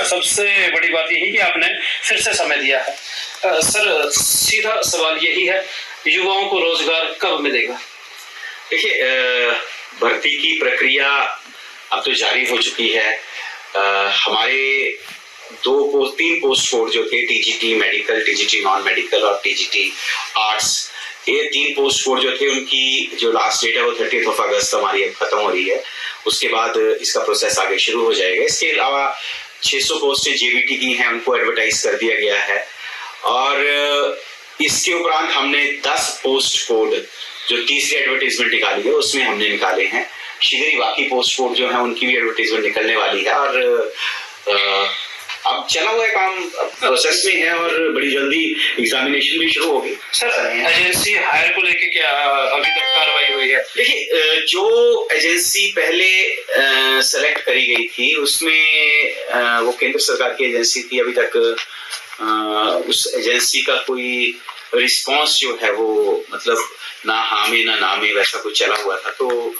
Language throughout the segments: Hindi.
सबसे बड़ी बात यही कि आपने फिर से समय दिया है। सर, सीधा सवाल यही है, युवाओं को रोजगार कब मिलेगा? देखिए, भर्ती की प्रक्रिया अब तो जारी हो चुकी है। हमारे तीन पोस्ट कोड जो थे, TGT medical, TGT non medical और टीजीटी आर्ट्स, ये तीन पोस्ट कोड जो थे उनकी जो लास्ट डेट है वो 30 अगस्त हमारी खत्म हो रही है। उसके बाद इसका प्रोसेस आगे शुरू हो जाएगा। इसके अलावा 600 पोस्टें जेबीटी की हैं, उनको एडवर्टाइज कर दिया गया है। और इसके उपरांत हमने 10 पोस्ट कोड जो तीसरी एडवर्टाइजमेंट निकाली है उसमें हमने निकाले हैं। शीघ्र ही बाकी पोस्ट कोड जो है उनकी भी एडवर्टाइजमेंट निकलने वाली है। और अब चला हुआ काम प्रोसेस में है और बड़ी जल्दी एग्जामिनेशन भी शुरू होगी। सर, एजेंसी हायर को लेके क्या अभी तक कार्रवाई हुई है? देखिए, जो एजेंसी पहले सेलेक्ट करी गई थी उसमें वो केंद्र सरकार की एजेंसी थी। अभी तक उस एजेंसी का कोई रिस्पांस जो है वो मतलब ना हाँ में ना ना में वैसा कुछ चला हुआ था। तो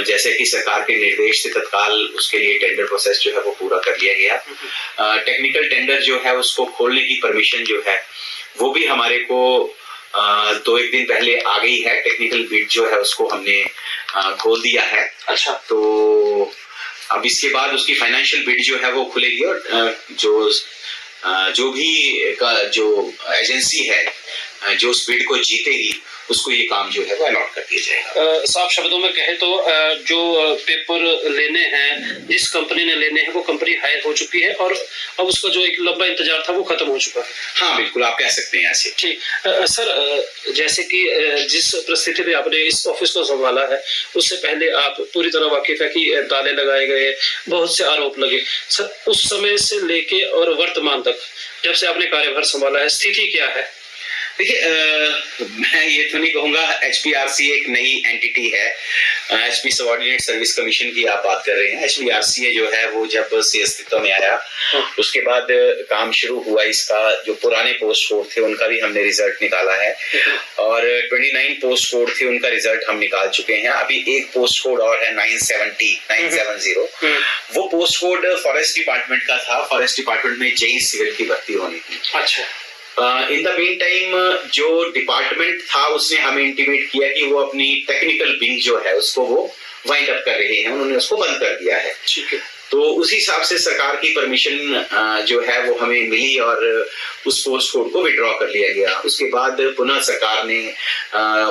जैसे कि सरकार के निर्देश से तत्काल उसके लिए टेंडर प्रोसेस जो है वो पूरा कर लिया गया। टेक्निकल टेंडर जो है उसको खोलने की परमिशन जो है वो भी हमारे को 2-1 दिन पहले आ गई है। टेक्निकल बिड जो है उसको हमने खोल दिया है। अच्छा, तो अब इसके बाद उसकी फाइनेंशियल बिड जो है वो खुलेगी और जो भी जो एजेंसी है जो उस बिड को जीतेगी उसको ये काम जो है वो अलॉट कर दिया जाएगा। साफ शब्दों में कहे तो जो पेपर लेने हैं, जिस कंपनी ने लेने हैं वो कंपनी हायर हो चुकी है और अब उसका जो एक लंबा इंतजार था वो खत्म हो चुका है। हाँ बिल्कुल, आप कह सकते हैं ऐसे। ठीक। सर, जैसे कि जिस परिस्थिति में आपने इस ऑफिस को संभाला है उससे पहले आप पूरी तरह वाकिफ है कि ताले लगाए गए, बहुत से आरोप लगे। सर, उस समय से लेके और वर्तमान तक जब से आपने कार्यभार संभाला है, स्थिति क्या है? देखिए, मैं ये तो नहीं कहूंगा। HPRC एक नई एंटिटी है। HP सबऑर्डिनेट सर्विस कमीशन की आप बात कर रहे हैं। HPRC जो है वो जब से अस्तित्व में आया उसके बाद काम शुरू हुआ। इसका जो पुराने पोस्ट कोड थे उनका भी हमने रिजल्ट निकाला है और 29 पोस्ट कोड थे उनका रिजल्ट हम निकाल चुके हैं। अभी एक पोस्ट कोड और है 970 वो पोस्ट कोड फॉरेस्ट डिपार्टमेंट का था। फॉरेस्ट डिपार्टमेंट में जेई सिविल की भर्ती होनी थी। अच्छा। इन द मीन टाइम जो डिपार्टमेंट था उसने हमें इंटीमेट किया कि वो अपनी टेक्निकल विंग जो है उसको वो वाइंड अप कर रहे हैं, उन्होंने उसको बंद कर दिया है। ठीक है। तो उसी हिसाब से सरकार की परमिशन जो है वो हमें मिली और उस पोस्ट कोड को विड्रॉ कर लिया गया। उसके बाद पुनः सरकार ने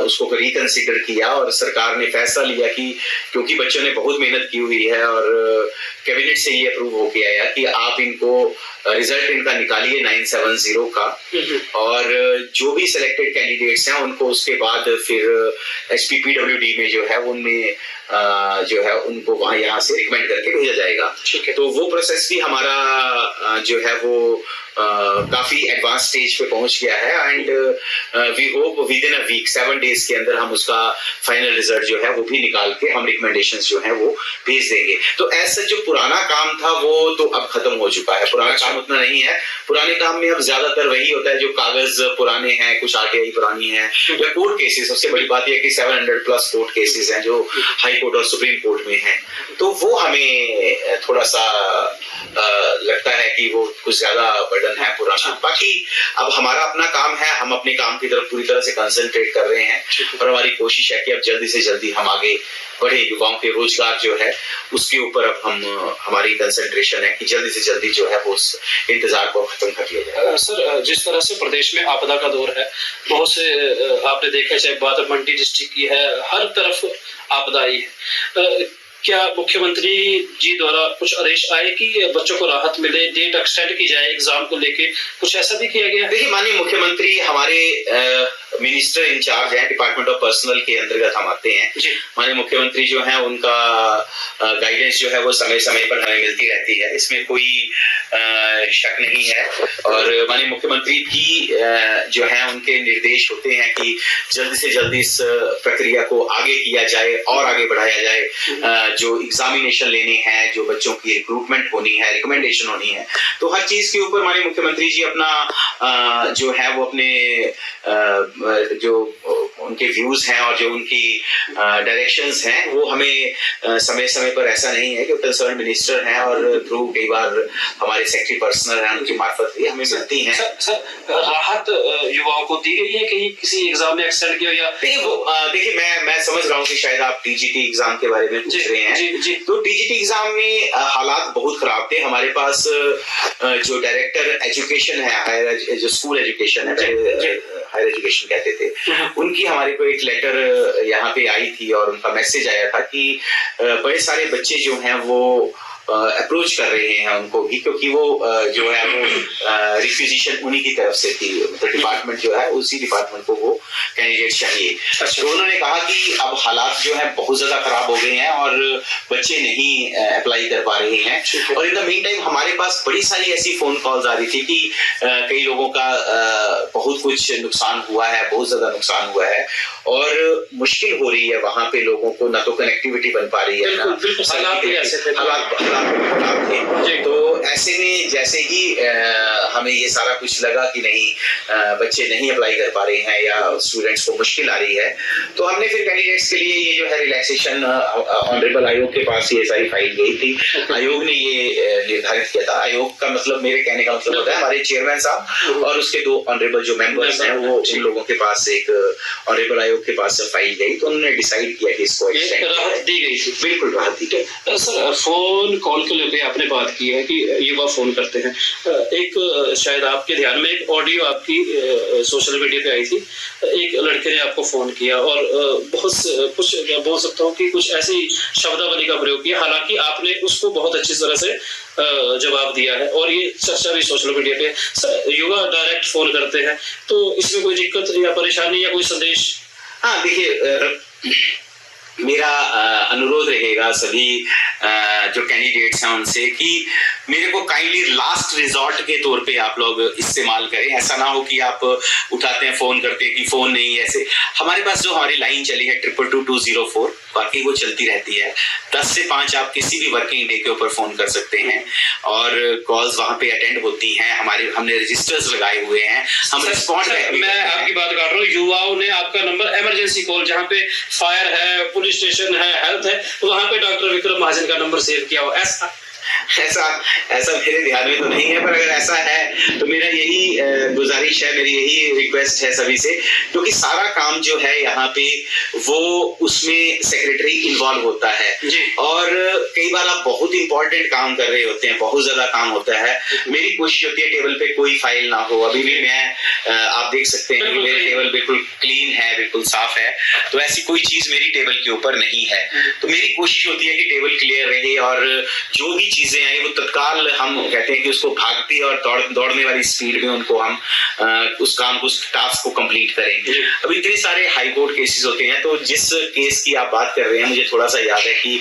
उसको रिकंसिडर किया और सरकार ने फैसला लिया कि क्योंकि बच्चों ने बहुत मेहनत की हुई है और कैबिनेट से ये अप्रूव हो गया है कि आप इनको रिजल्ट इनका निकालिए 970 का और जो भी सिलेक्टेड कैंडिडेट्स हैं उनको उसके बाद फिर HPPWD में जो है उनमें जो है उनको वहां यहाँ से रिकमेंड करके भेजा जाएगा। ठीक है। तो वो प्रोसेस भी हमारा जो है वो काफी एडवांस स्टेज पे पहुंच गया है and we hope within a week 7 days के अंदर हम उसका फाइनल रिजल्ट जो है वो भी निकाल के हम रिकमेंडेशंस जो है वो भेज देंगे। तो ऐसा जो पुराना काम था वो तो अब खत्म हो चुका है। पुराना काम उतना नहीं है। पुराने काम में अब ज्यादातर वही होता है जो कागज पुराने हैं, कुछ RTI पुरानी है या कोर्ट केसेस। सबसे बड़ी बात यह कि 700+ कोर्ट केसेस हैं जो हाई कोर्ट और सुप्रीम कोर्ट में हैं। तो वो हमें थोड़ा सा लगता है कि वो कुछ ज्यादा बर्डन है पुराना। बाकी अब हमारा अपना काम है, हम अपने काम की तरफ पूरी तरह से कंसंट्रेट कर रहे हैं और हमारी कोशिश है कि अब जल्दी से जल्दी हम आगे बढ़े। युवाओं के रोजगार जो है उसके ऊपर अब हमारी कंसंट्रेशन है कि जल्दी से जल्दी जो है वो उस इंतजार को खत्म कर लिया जाए। सर, जिस तरह से प्रदेश में आपदा का दौर है, बहुत से आपने देखा, चाहे बात मंडी डिस्ट्रिक्ट की है, हर तरफ आपदा आई है। क्या मुख्यमंत्री जी द्वारा कुछ आदेश आए कि बच्चों को राहत मिले, डेट एक्सटेंड की जाए एग्जाम को लेके, कुछ ऐसा भी किया गया? देखिए, माननीय मुख्यमंत्री हमारे मिनिस्टर इंचार्ज हैं, डिपार्टमेंट ऑफ पर्सनल के अंतर्गत हम आते हैं। माननीय मुख्यमंत्री जो है उनका गाइडेंस जो है वो समय समय पर हमें मिलती रहती है, इसमें कोई शक नहीं है। और माननीय मुख्यमंत्री भी जो है उनके निर्देश होते हैं कि जल्दी से जल्दी इस प्रक्रिया को आगे किया जाए और आगे बढ़ाया जाए। जो एग्जामिनेशन लेने हैं, जो बच्चों की रिक्रूटमेंट होनी है, रिकमेंडेशन होनी है, तो हर चीज के ऊपर माननीय मुख्यमंत्री जी अपना जो है वो अपने जो उनके व्यूज हैं और जो उनकी डायरेक्शंस हैं वो हमें समय समय पर, ऐसा नहीं है कि कंसर्न मिनिस्टर हैं और थ्रू कई बार हमारे सेक्रेटरी पर्सनल हैं उनकी मार्फत भी हमें मिलती हैं। सर राहत युवाओं को दी गई है कहीं किसी एग्जाम में एक्सेल किया या देखिए मैं समझ रहा हूँ कि शायद आप टीजीटी एग्जाम के बारे में पूछ रहे हैं। जी। तो टीजीटी एग्जाम में हालात बहुत खराब थे। हमारे पास जो डायरेक्टर एजुकेशन है, जो स्कूल एजुकेशन है, हायर एजुकेशन कहते थे, उनकी हमारे को एक लेटर यहाँ पे आई थी और उनका मैसेज आया था कि बड़े सारे बच्चे जो हैं वो अप्रोच कर रहे हैं उनको भी, क्योंकि वो जो है वो रिक्विजिशन उन्हीं की तरफ से थी। मतलब डिपार्टमेंट जो है उसी डिपार्टमेंट को वो कैंडिडेट चाहिए। तो उन्होंने कहा कि अब हालात जो है बहुत ज्यादा खराब हो गए हैं और बच्चे नहीं अप्लाई कर पा रहे हैं। और इन द मीन टाइम हमारे पास बड़ी सारी ऐसी फोन कॉल्स आ रही थी कि कई लोगों का बहुत कुछ नुकसान हुआ है, बहुत ज्यादा नुकसान हुआ है और मुश्किल हो रही है वहां पे लोगों को, ना तो कनेक्टिविटी बन पा रही है, हालात थे। तो ऐसे में जैसे ही हमें ये सारा कुछ लगा कि नहीं बच्चे नहीं अप्लाई कर पा रहे हैं या स्टूडेंट्स को मुश्किल आ रही है, तो हमने फिर कैंडिडेट्स के लिए ये जो है रिलैक्सेशन ऑनरेबल आयोग के पास ये सारी फाइल गई थी। आयोग ने ये निर्धारित किया था। आयोग का मतलब, मेरे कहने का मतलब होता है हमारे चेयरमैन साहब और उसके 2 ऑनरेबल जो मेंबर्स हैं वो उन लोगों के पास एक ऑनरेबल आयोग के पास फाइल गई, तो उन्होंने डिसाइड किया कि इसको राहत दी गई थी। बिल्कुल राहत दी गई। सर फोन कॉल को लेकर आपने बात की है कि युवा फोन करते हैं। एक शायद आपके ध्यान में एक ऑडियो आपकी सोशल मीडिया पे आई थी, एक लड़के ने आपको फोन किया और बहुत कुछ बोल सकता हूँ कि कुछ ऐसी शब्दावली का प्रयोग किया, हालांकि आपने उसको बहुत अच्छी तरह से जवाब दिया है और ये चर्चा भी सोशल मीडिया पे। सर युवा डायरेक्ट फोन करते हैं तो इसमें कोई दिक्कत या परेशानी या कोई संदेश? हाँ देखिए, मेरा अनुरोध रहेगा सभी जो कैंडिडेट्स हैं उनसे कि मेरे को काइंडली लास्ट रिजॉर्ट के तौर पे आप लोग इस्तेमाल करें। ऐसा ना हो कि आप उठाते हैं, फोन करते हैं कि फोन नहीं है। ऐसे हमारे पास जो हमारी लाइन चली है 222204, बाकी वो चलती रहती है। 10 से 5 आप किसी भी वर्किंग डे के ऊपर फोन कर सकते हैं और कॉल्स वहां पे अटेंड होती हैं। हमने रजिस्टर्स लगाए हुए हैं, हम रिस्पॉन्ड। मैं आपकी बात कर रहा हूँ, युवाओं ने आपका नंबर इमरजेंसी कॉल, जहाँ पे फायर है, पुलिस स्टेशन है, हेल्थ है, वहां पे डॉक्टर विक्रम महाजन का नंबर सेव किया हो। ऐसा मेरे ध्यान में तो नहीं है, पर अगर ऐसा है तो मेरा यही गुजारिश है, मेरी यही रिक्वेस्ट है सभी से, क्योंकि सारा काम जो है यहाँ पे वो उसमें सेक्रेटरी इन्वॉल्व होता है और कई बार आप बहुत इंपॉर्टेंट काम कर रहे होते हैं, बहुत ज्यादा काम होता है। मेरी कोशिश होती है टेबल पे कोई फाइल ना हो। अभी भी मैं आप देख सकते हैं कि मेरे टेबल बिल्कुल क्लीन है, बिल्कुल साफ है, तो ऐसी कोई चीज मेरी टेबल के ऊपर नहीं है। तो मेरी कोशिश होती है कि टेबल क्लियर रहे और जो भी चीजें आई वो तत्काल, हम कहते हैं कि उसको भागती और दौड़ने वाली स्पीड में उनको हम उस काम को, उस टास्क को कंप्लीट करें। अब इतने सारे हाई कोर्ट केसेस होते हैं, तो जिस केस की आप बात कर रहे हैं मुझे थोड़ा सा याद है कि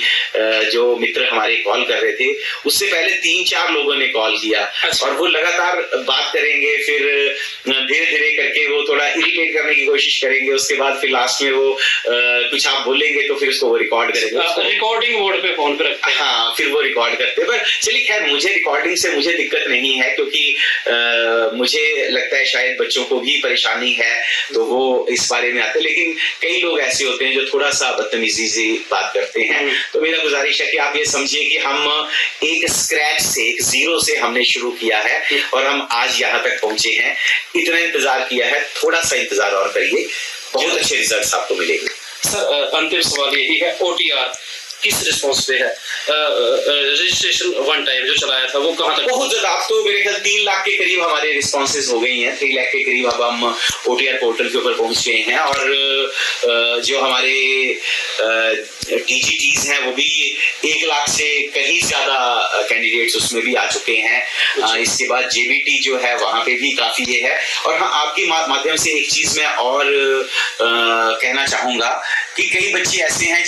जो मित्र हमारे कॉल कर रहे थे उससे पहले 3-4 लोगों ने कॉल किया और वो लगातार बात करेंगे, फिर धीरे धीरे करके वो थोड़ा इरिटेट करने की कोशिश करेंगे, उसके बाद फिर लास्ट में वो कुछ आप बोलेंगे तो फिर उसको वो रिकॉर्ड करेंगे, रिकॉर्डिंग मोड पे फोन पे रखते हैं। हाँ, फिर वो रिकॉर्ड करते हैं। पर चलिए खैर, मुझे रिकॉर्डिंग से मुझे दिक्कत नहीं है, क्योंकि मुझे लगता है शायद बच्चों को भी परेशानी है तो वो इस बारे में आते हैं, लेकिन कई लोग ऐसे होते हैं जो थोड़ा सा बदतमीजी से बात करते हैं। तो मेरा गुजारिश है कि आप ये समझिए कि हम एक स्क्रैच से, एक जीरो से हमने शुरू किया है और हम आज यहाँ तक पहुंचे हैं। इतना इंतजार किया है, थोड़ा सा इंतजार और करिए, बहुत अच्छे रिजल्ट्स आपको मिलेंगे। सर अंतिम सवाल यही है, OTR किस रिस्पॉन्स पे है? रजिस्ट्रेशन वन टाइम जो चलाया था वो कहाँ तक? बहुत ज्यादा, अब तो मेरे ख्याल 3 लाख के करीब हमारे रिस्पॉन्सेज हो गई हैं। 3 लाख के करीब अब हम OTR पोर्टल के ऊपर पहुंच गए हैं और जो हमारे TGTs हैं वो भी 1 लाख से कहीं ज्यादा कैंडिडेट्स उसमें भी आ चुके हैं। इसके बाद JBT जो है वहां पे भी काफी ये है। और हाँ, आपके माध्यम से एक चीज मैं और कहना चाहूंगा कि कई बच्चे ऐसे हैं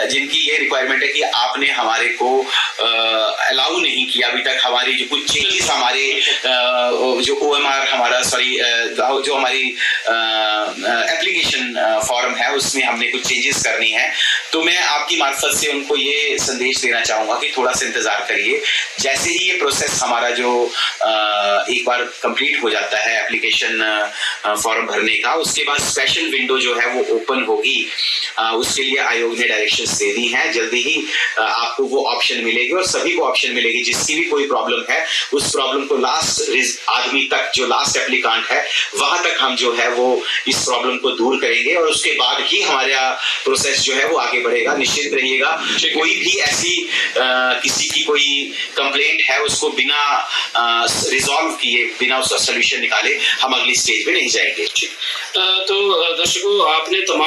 जिनकी ये रिक्वायरमेंट है कि आपने हमारे को अलाउ नहीं किया अभी तक, हमारी जो कुछ चेंजेस हमारे जो OMR हमारा जो हमारी एप्लीकेशन फॉर्म है उसमें हमने कुछ चेंजेस करनी है। तो मैं आपकी मार्फत से उनको ये संदेश देना चाहूँगा कि थोड़ा सा इंतज़ार करिए। जैसे ही ये प्रोसेस हमारा जो एक बार कंप्लीट हो जाता है एप्लीकेशन फॉर्म भरने का, उसके बाद स्पेशल विंडो जो है वो ओपन होगी। उसके लिए आयोग ने डायरेक्शंस दे दी हैं। जल्दी ही आपको वो ऑप्शन मिलेगी और सभी को ऑप्शन मिलेगी। जिसकी भी कोई प्रॉब्लम है उस प्रॉब्लम को लास्ट आदमी तक, जो लास्ट एप्लीकांट है वहां तक हम जो है वो इस प्रॉब्लम को दूर करेंगे और उसके बाद ही हमारा प्रोसेस जो है वो आगे बढ़ेगा। निश्चित रहिएगा, कोई भी ऐसी किसी की कोई कंप्लेंट है उसको बिना रिजॉल्व किए, बिना उसका सोल्यूशन निकाले हम अगली स्टेज पे नहीं जाएंगे। तो दर्शकों, आपने तमाम